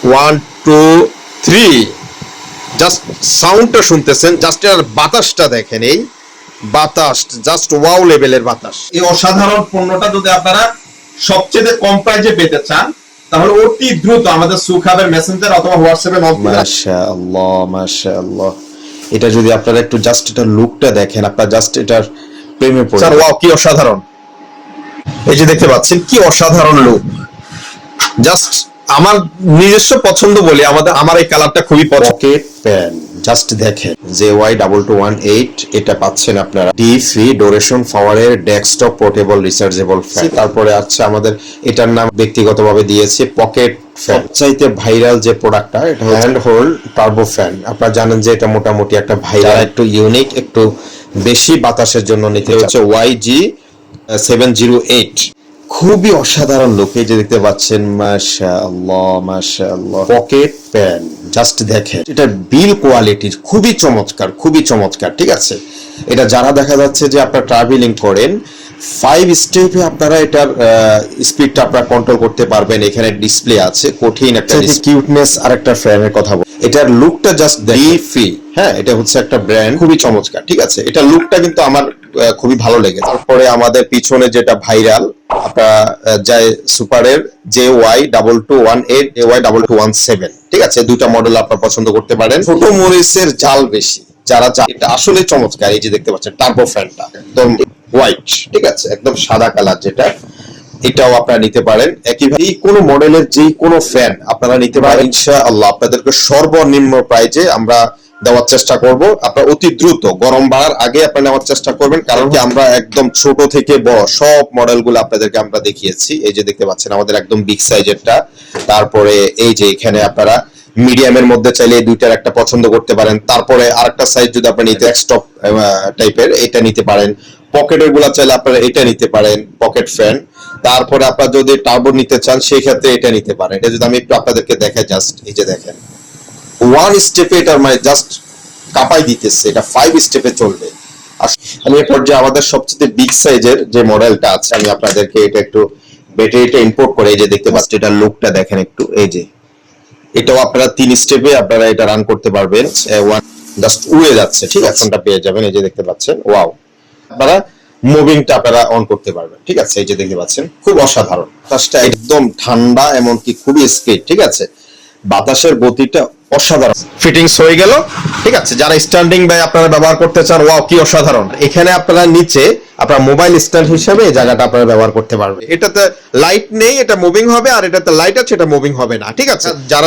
1 2 3 just সাউন্ডটা শুনতেছেন, just এর বাতাসটা দেখেন, এই বাতাস জাস্ট ওয়াও লেভেলের বাতাস। এই অসাধারণ পণ্যটা যদি আপনারা সবচেয়ে কম প্রাইসে পেতে চান তাহলে অতি দ্রুত আমাদের সুখাবের মেসেঞ্জার অথবা হোয়াটসঅ্যাপে নক দিন। মাশাআল্লাহ মাশাআল্লাহ, এটা যদি আপনারা একটু জাস্ট এটার লুকটা দেখেন, আপনারা জাস্ট এটার প্রেমে পড়ে স্যার ওয়াও কি অসাধারণ, এই যে দেখতে পাচ্ছেন কি অসাধারণ লুক। জাস্ট আমার নিজস্ব পছন্দ বলি আমার এই কালারটা খুবই পছন্দ। পকেট প্যান জাস্ট দেখেন, JY2218 এটা পাচ্ছেন আপনারা ডি ফ্রি ডোরেশন পাওয়ারের ডেস্কটপ পোর্টেবল রিচার্জেবল ফ্যান। তারপরে আছে আমাদের এটার নাম ব্যক্তিগতভাবে দিয়েছে পকেট ফ্যান। চাইতে ভাইরাল যে প্রোডাক্টটা, এটা হ্যান্ড হোল্ড টার্বো ফ্যান। আপনারা জানেন যে এটা মোটামুটি একটা ভাইরাল, একটু ইউনিক, একটু বেশি বাতাসের জন্য নিতে হচ্ছে YG708। খুবই অসাধারণ লোক, এই যে দেখতে পাচ্ছেন, মাশাআল্লাহ মাশাআল্লাহ। পকেট প্যান জাস্ট দেখেন, এটা বিল কোয়ালিটি খুবই চমৎকার, খুবই চমৎকার। ঠিক আছে, এটা যারা দেখা যাচ্ছে যে আপনারা ট্রাভেলিং করেন 5 স্টেপে আপনারা এটার স্পিডটা আপনারা কন্ট্রোল করতে পারবেন। এখানে ডিসপ্লে আছে, কঠিন একটা কিউটনেস। আর একটা ফ্যানের কথা বল, এটার লুকটা জাস্ট ফ্রি। হ্যাঁ, এটা হচ্ছে একটা ব্র্যান্ড, খুবই চমৎকার। ঠিক আছে, এটা লুকটা কিন্তু আমার খুবই ভালো লেগেছে। তারপরে আমাদের পিছনে যেটা ভাইরাল, আপনারা যায় সুপারের JY2218 JY2217। ঠিক আছে, দুইটা মডেল আপনারা পছন্দ করতে পারেন। ছোট মরিচের জাল বেশি যারা এটা আসলে চমৎকার। এই যে দেখতে পাচ্ছেন টার্বো ফ্যানটা একদম হোয়াইট, ঠিক আছে, একদম সাদা কালার, যেটা এটাও আপনারা নিতে পারেন। একইভাবে এই কোনো মডেলের যে কোনো ফ্যান আপনারা নিতে পারেন ইনশাআল্লাহ। আপনাদেরকে সর্বনিম্ন প্রাইজে আমরা দেওয়ার চেষ্টা করব। আপনারা অতি দ্রুত গরম বাড়ার আগে আপনারা নেওয়ার চেষ্টা করবেন, কারণ কি আমরা একদম ছোট থেকে বড় সব মডেলগুলো আপনাদেরকে আমরা দেখিয়েছি। এই যে দেখতে পাচ্ছেন আমাদের একদম বিগ সাইজেরটা। তারপরে এই যে এখানে আপনারা মিডিয়ামের মধ্যে চাইলে এই দুইটার একটা পছন্দ করতে পারেন। তারপরে আরেকটা সাইজ যদি আপনি নিতে ডেস্কটপ টাইপের, এটা নিতে পারেন। পকেটের গুলা চাইলে আপনারা এটা নিতে পারেন, পকেট ফ্যান। তারপরে আপনারা যদি টার্বো নিতে চান সেই ক্ষেত্রে এটা নিতে পারেন। এটা যদি আমি একটু আপনাদেরকে দেখাই, জাস্ট এই যে দেখেন, 1 স্টেপে এটার মানে জাস্ট কাঁপাই দিতেছে, এটা 5 স্টেপে চলবে। আমি এ পর্যায়ে আমাদের সবচেয়ে বিগ সাইজের যে মডেলটা আছে, আমি আপনাদেরকে এটা একটু ব্যাটারিটা ইম্পোর্ট করে, এই যে দেখতে পাচ্ছেন, এটার লুকটা দেখেন একটু। এই যে এটাও আপনারা 3 স্টেপে আপনারা এটা রান করতে পারবেন। জাস্ট উড়ে যাচ্ছে, ঠিক আছে, ফোনটা পেয়ে যাবেন। এই যে দেখতে পাচ্ছেন, ওয়াও। আপনারা মুভিংটা আপনারা অন করতে পারবেন। ঠিক আছে, এই যে দেখতে পাচ্ছেন, খুব অসাধারণ। বাতাসটা একদম ঠান্ডা, এমনকি খুবই স্পিড। ঠিক আছে, বাতাসের গতিটা অসাধারণ। ফিটিংস হয়ে গেল। ঠিক আছে, যারা স্ট্যান্ডিং বাই আপনারা ব্যবহার করতে চান, ওয়াও কি অসাধারণ। এখানে আপনারা নিচে আপনারা মোবাইল স্ট্যান্ড হিসেবে এই জায়গাটা আপনারা ব্যবহার করতে পারবেন। এটাতে লাইট নেই, এটা মুভিং হবে, আর এটাতে লাইট আছে, এটা মুভিং হবে না। ঠিক আছে, যারা